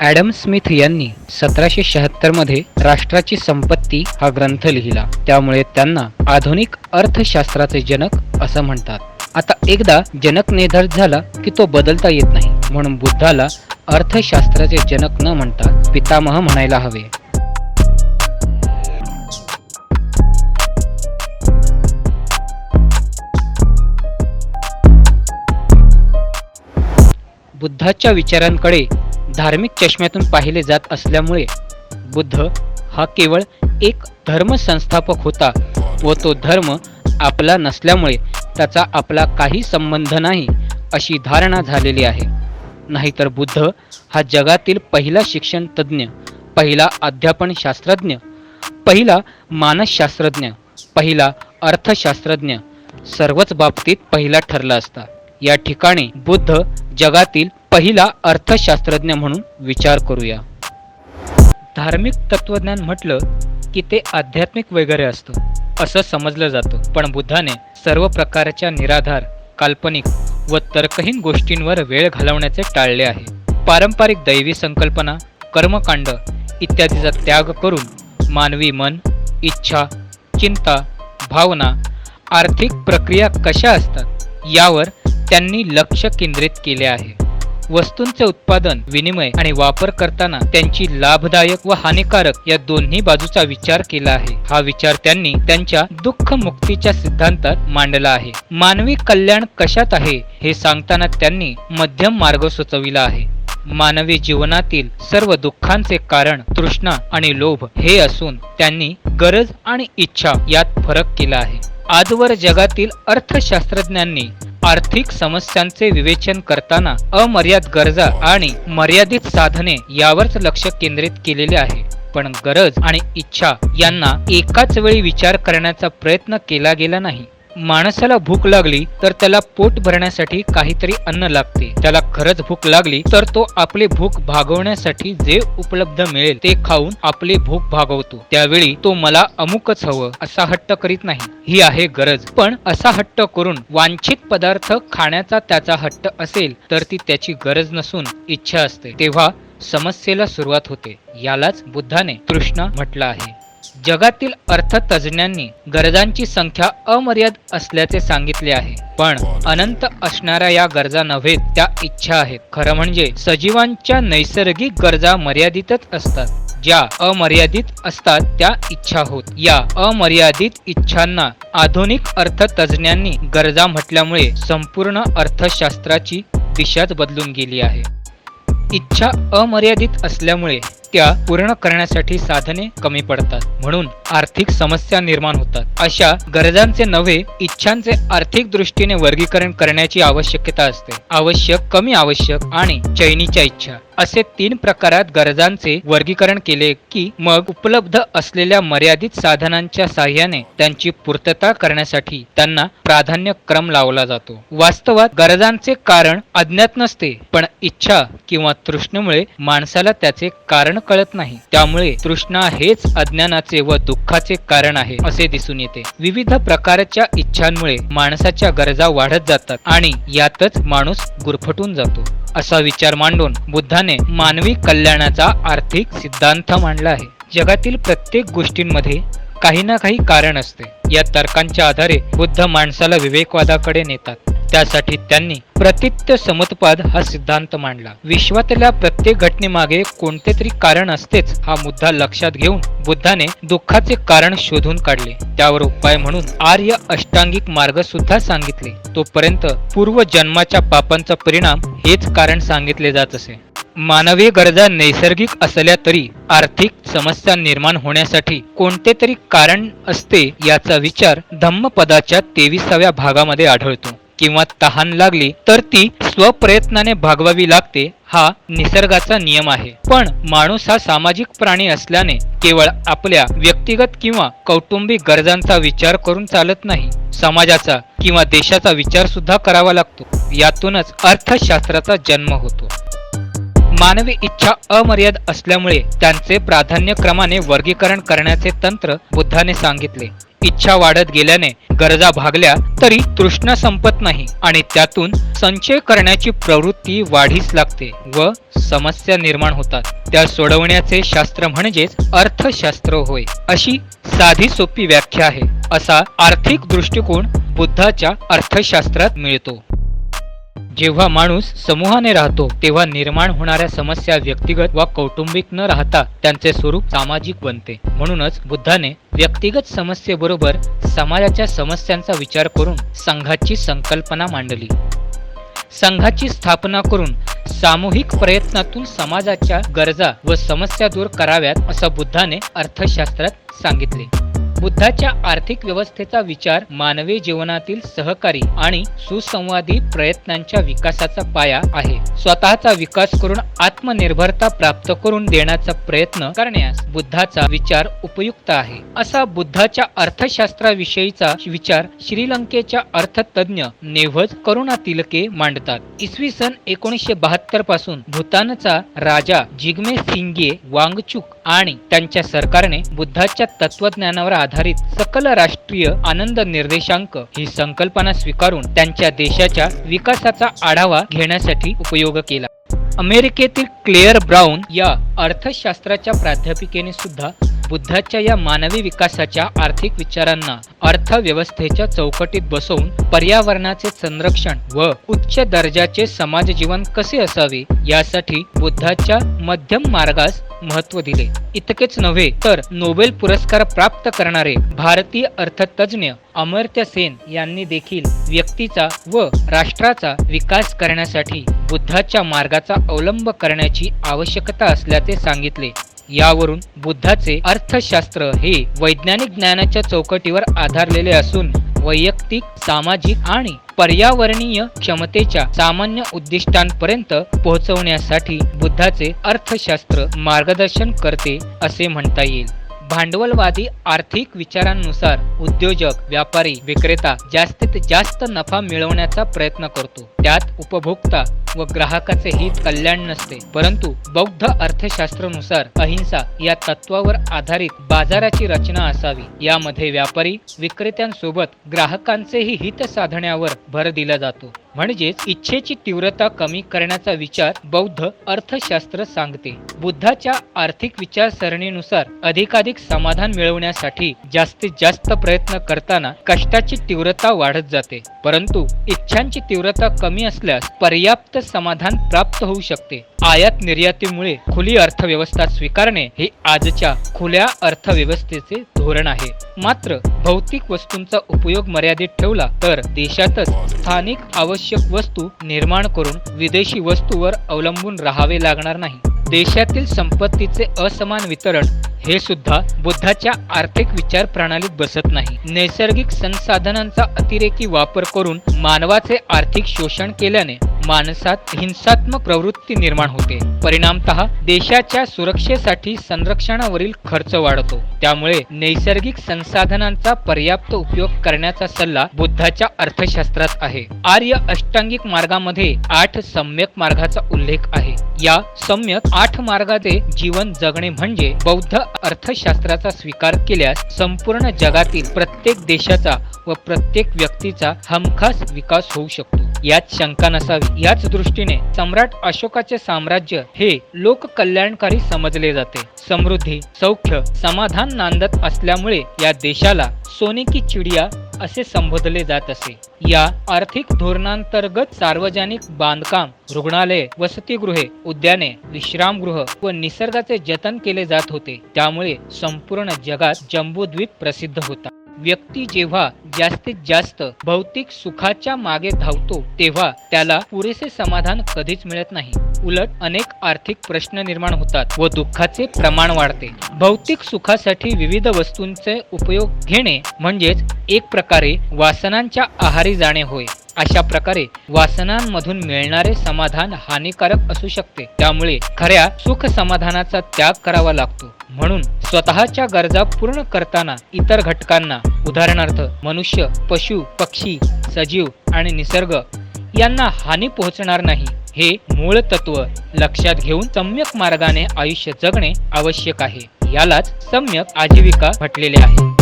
Adam Smith यांनी 1776 मध्ये राष्ट्राची संपत्ती हा ग्रंथ लिहिला. त्यामुळे त्यांना आधुनिक अर्थशास्त्राचे जनक असं म्हणतात. आता एकदा जनक निर्धारित झाला की तो बदलता येत नाही, म्हणून बुद्धाला अर्थशास्त्राचे जनक न म्हणता पितामह म्हणायला हवे. बुद्धाच्या विचारांकडे धार्मिक चष्म्यातून पाहिले जात असल्यामुळे बुद्ध हा केवळ एक धर्म संस्थापक होता व तो धर्म आपला नसल्यामुळे त्याचा आपला काही संबंध नाही अशी धारणा झालेली आहे. नाहीतर बुद्ध हा जगातील पहिला शिक्षण तज्ज्ञ, पहिला अध्यापन शास्त्रज्ञ, पहिला मानसशास्त्रज्ञ, पहिला अर्थशास्त्रज्ञ, सर्वच बाबतीत पहिला ठरला असता. या ठिकाणी बुद्ध जगातील पहिला अर्थशास्त्रज्ञ म्हणून विचार करूया. धार्मिक तत्वज्ञान म्हटलं की ते आध्यात्मिक वगैरे असतं असं समजलं जातं, पण बुद्धाने सर्व प्रकारच्या निराधार, काल्पनिक व तर्कहीन गोष्टींवर वेळ घालवण्याचे टाळले आहे. पारंपरिक दैवी संकल्पना, कर्मकांड इत्यादीचा त्याग करून मानवी मन, इच्छा, चिंता, भावना, आर्थिक प्रक्रिया कशा असतात यावर त्यांनी लक्ष केंद्रित केले आहे. वस्तूंचे उत्पादन, विनिमय आणि वापर करताना त्यांची लाभदायक व हानिकारक या दोन्ही बाजूचा विचार केला आहे. हा विचार त्यांनी त्यांच्या दुःख मुक्तीच्या सिद्धांतात मांडला आहे. मानवी कल्याण कशात आहे हे सांगताना त्यांनी मध्यम मार्ग सुचविला आहे. मानवी जीवनातील सर्व दुःखांचे कारण तृष्णा आणि लोभ हे असून त्यांनी गरज आणि इच्छा यात फरक केला आहे. आजवर जगातील अर्थशास्त्रज्ञांनी आर्थिक समस्यांचे विवेचन करताना अमर्याद गरजा आणि मर्यादित साधने यावरच लक्ष केंद्रित केलेले आहे. पण गरज आणि इच्छा यांना एकाच वेळी विचार करण्याचा प्रयत्न केला गेला नाही. माणसाला भूक लागली तर त्याला पोट भरण्यासाठी काहीतरी अन्न लागते. त्याला खरंच भूक लागली तर तो आपली भूक भागवण्यासाठी जे उपलब्ध मिळेल ते खाऊन आपली भूक भागवतो. त्यावेळी तो मला अमुकच हवं असा हट्ट करीत नाही. ही आहे गरज. पण असा हट्ट करून वांछित पदार्थ खाण्याचा त्याचा हट्ट असेल तर ती त्याची गरज नसून इच्छा असते. तेव्हा समस्येला सुरुवात होते. यालाच बुद्धाने तृष्णा म्हटलं आहे. जगातील अर्थतज्ज्ञांनी गरजांची संख्या अमर्याद असल्याचे सांगितले आहे, पण अनंत असणाऱ्या या गरजा नव्हे, त्या इच्छा आहेत. खरं म्हणजे सजीवांच्या नैसर्गिक गरजा मर्यादितच असतात. ज्या अमर्यादित असतात त्या इच्छा होत. या अमर्यादित इच्छांना आधुनिक अर्थतज्ज्ञांनी गरजा म्हटल्यामुळे संपूर्ण अर्थशास्त्राची दिशाच बदलून गेली आहे. इच्छा अमर्यादित असल्यामुळे त्या पूर्ण करण्यासाठी साधने कमी पडतात, म्हणून आर्थिक समस्या निर्माण होतात. अशा गरजांचे नव्हे, इच्छांचे आर्थिक दृष्टीने वर्गीकरण करण्याची आवश्यकता असते. आवश्यक, कमी आवश्यक आणि चैनीच्या इच्छा असे 3 प्रकारात गरजांचे वर्गीकरण केले की मग उपलब्ध असलेल्या मर्यादित साधनांच्या साह्याने त्यांची पूर्तता करण्यासाठी त्यांना प्राधान्यक्रम लावला जातो. वास्तवात गरजांचे कारण अज्ञात नसते, पण इच्छा किंवा तृष्णेमुळे माणसाला त्याचे कारण कळत नाही. त्यामुळे तृष्णा हेच अज्ञानाचे व दुःखाचे कारण आहे असे दिसून येते. विविध प्रकारच्या इच्छांमुळे माणसाच्या गरजा वाढत जातात आणि यातच माणूस गुरफटून जातो. असा विचार मांडून बुद्धाने मानवी कल्याणाचा आर्थिक सिद्धांत मांडला आहे. जगातील प्रत्येक गोष्टींमध्ये काही ना काही कारण असते. या तर्कांच्या आधारे बुद्ध माणसाला विवेकवादाकडे नेतात. त्यासाठी त्यांनी प्रतित्य समत्पाद हा सिद्धांत मांडला. विश्वातल्या प्रत्येक घटनेमागे कोणते तरी कारण असतेच हा मुद्दा लक्षात घेऊन बुद्धाने दुःखाचे कारण शोधून काढले. त्यावर उपाय म्हणून आर्य अष्टांगिक मार्ग सुद्धा सांगितले. तोपर्यंत पूर्व जन्माच्या पापांचा परिणाम हेच कारण सांगितले जात असे. मानवी गरजा नैसर्गिक असल्या तरी आर्थिक समस्या निर्माण होण्यासाठी कोणते तरी कारण असते याचा विचार धम्मपदाच्या 23व्या भागामध्ये आढळतो. किंवा तहान लागली तर ती स्वप्रयत्नाने भागवावी लागते, हा निसर्गाचा नियम आहे. पण माणूस हा सामाजिक प्राणी असल्याने केवळ आपल्या व्यक्तिगत किंवा कौटुंबिक गरजांचा विचार करून चालत नाही. समाजाचा किंवा देशाचा विचार सुद्धा करावा लागतो. यातूनच अर्थशास्त्राचा जन्म होतो. मानवी इच्छा अमर्याद असल्यामुळे त्यांचे प्राधान्यक्रमाने वर्गीकरण करण्याचे तंत्र बुद्धाने सांगितले. इच्छा वाढत गेल्याने गरजा भागल्या तरी तृष्णा संपत नाही आणि त्यातून संचय करण्याची प्रवृत्ती वाढीस लागते व समस्या निर्माण होतात. त्या सोडवण्याचे शास्त्र म्हणजेच अर्थशास्त्र होय. अशी साधी सोपी व्याख्या आहे. असा आर्थिक दृष्टिकोन बुद्धाच्या अर्थशास्त्रात मिळतो. जेव्हा माणूस समूहाने राहतो तेव्हा निर्माण होणाऱ्या समस्या व्यक्तिगत व कौटुंबिक न राहता त्यांचे स्वरूप सामाजिक बनते. म्हणूनच बुद्धाने व्यक्तिगत समस्येबरोबर समाजाच्या समस्यांचा विचार करून संघाची संकल्पना मांडली. संघाची स्थापना करून सामूहिक प्रयत्नातून समाजाच्या गरजा व समस्या दूर कराव्यात असं बुद्धाने अर्थशास्त्रात सांगितले. बुद्धाच्या आर्थिक व्यवस्थेचा विचार मानवी जीवनातील सहकारी आणि सुसंवादी प्रयत्नांच्या विकासाचा पाया आहे. स्वतःचा विकास करून आत्मनिर्भरता प्राप्त करून देण्याचा प्रयत्न करण्यास बुद्धाचा विचार उपयुक्त आहे. असा बुद्धाच्या अर्थशास्त्राविषयीचा विचार श्रीलंकेच्या अर्थतज्ञ नेव्हज करुणातिलके मांडतात. इसवी सन 1972 पासून भूतानचा राजा जिग्मे सिंगे वांगचुक आणि त्यांच्या सरकारने बुद्धाच्या तत्वज्ञानावर आधारित सकल राष्ट्रीय आनंद निर्देशांक ही संकल्पना स्वीकारून त्यांच्या देशाच्या विकासाचा आढावा घेण्यासाठी उपयोग केला. अमेरिकेतील क्लेअर ब्राउन या अर्थशास्त्राच्या प्राध्यापिकेने सुद्धा बुद्धाच्या या मानवी विकासाच्या आर्थिक विचारांना अर्थव्यवस्थेच्या चौकटीत बसवून पर्यावरणाचे संरक्षण व उच्च दर्जाचे समाजजीवन कसे असावे यासाठी बुद्धाच्या मध्यम मार्गास महत्त्व दिले. इतकेच नव्हे तर नोबेल पुरस्कार प्राप्त करणारे भारतीय अर्थतज्ञ अमर्त्य सेन यांनी देखील व्यक्तीचा व राष्ट्राचा विकास करण्यासाठी बुद्धाच्या मार्गाचा अवलंब करण्याची आवश्यकता असल्याचे सांगितले. यावरून बुद्धाचे अर्थशास्त्र हे वैज्ञानिक ज्ञानाच्या चौकटीवर आधारलेले असून वैयक्तिक, सामाजिक आणि पर्यावरणीय क्षमतेच्या सामान्य उद्दिष्टांपर्यंत पोहोचवण्यासाठी बुद्धाचे अर्थशास्त्र मार्गदर्शन करते असे म्हणता येईल. भांडवलवादी आर्थिक विचारांनुसार उद्योजक, व्यापारी, विक्रेता जास्तीत जास्त नफा मिळवण्याचा प्रयत्न करतो. त्यात उपभोक्ता व ग्राहकाचे हित कल्याण नसते. परंतु बौद्ध अर्थशास्त्रानुसार अहिंसा या तत्वावर आधारित बाजाराची रचना असावी. यामध्ये व्यापारी विक्रेत्यांसोबत ग्राहकांचेही हित साधण्यावर भर दिला जातो. म्हणजेच इच्छेची तीव्रता कमी करण्याचा विचार बौद्ध अर्थशास्त्र सांगते. बुद्धाच्या आर्थिक विचारसरणीनुसार अधिकाधिक समाधान मिळवण्यासाठी जास्तीत जास्त प्रयत्न करताना कष्टाची तीव्रता वाढत जाते. परंतु इच्छांची तीव्रता कमी असल्यास पर्याप्त समाधान प्राप्त होऊ शकते. आयात निर्यातीमुळे खुली अर्थव्यवस्था स्वीकारणे हे आजच्या खुल्या अर्थव्यवस्थेचे धोरण आहे. मात्र भौतिक वस्तूंचा उपयोग मर्यादित ठेवला तर देशातच स्थानिक आवश्यक वस्तू निर्माण करून विदेशी वस्तूवर अवलंबून राहावे लागणार नाही. देशातील संपत्तीचे असमान वितरण हे सुद्धा बुद्धाच्या आर्थिक विचार प्रणालीत बसत नाही. नैसर्गिक संसाधनांचा अतिरेकी वापर करून मानवाचे आर्थिक शोषण केल्याने माणसात हिंसात्मक प्रवृत्ती निर्माण होते. परिणामतः देशाच्या सुरक्षेसाठी संरक्षणावरील खर्च वाढतो. त्यामुळे नैसर्गिक संसाधनांचा पर्याप्त उपयोग करण्याचा सल्ला बुद्धाच्या अर्थशास्त्रात आहे. आर्य अष्टांगिक मार्गामध्ये 8 सम्यक मार्गाचा उल्लेख आहे. या सम्यक 8 मार्गाचे जीवन जगणे म्हणजे बौद्ध अर्थशास्त्राचा स्वीकार केल्यास संपूर्ण जगातील प्रत्येक देशाचा व प्रत्येक व्यक्तीचा हमखास विकास होऊ शकतो. यात शंका नसावी. याच दृष्टीने सम्राट अशोकाचे साम्राज्य हे लोककल्याणकारी समजले जाते. समृद्धी, सौख्य, समाधान नांदत असल्यामुळे या देशाला सोने की चिडिया असे संबोधले जात असे. या आर्थिक धोरणांतर्गत सार्वजनिक बांधकाम, रुग्णालये, वसतिगृहे, उद्याने, विश्रामगृह व निसर्गाचे जतन केले जात होते. त्यामुळे संपूर्ण जगात जम्बूद्वीप प्रसिद्ध होता. व्यक्ती जेव्हा जास्तीत जास्त भौतिक सुखाच्या मागे धावतो तेव्हा त्याला पुरेसे समाधान कधीच मिळत नाही. उलट अनेक आर्थिक प्रश्न निर्माण होतात व दुःखाचे प्रमाण वाढते. भौतिक सुखासाठी विविध वस्तूंचे उपयोग घेणे म्हणजेच एक प्रकारे वासनांच्या आहारी जाणे होय. अशा प्रकारे वासनांमधून मिळणारे समाधान हानिकारक असू शकते. त्यामुळे खऱ्या सुख समाधानाचा त्याग करावा लागतो. म्हणून स्वतःच्या गरजा पूर्ण करताना इतर घटकांना, उदाहरणार्थ मनुष्य, पशु, पक्षी, सजीव आणि निसर्ग यांना हानी पोहोचणार नाही हे मूळ तत्व लक्षात घेऊन सम्यक मार्गाने आयुष्य जगणे आवश्यक आहे. यालाच सम्यक आजीविका म्हटलेले आहे.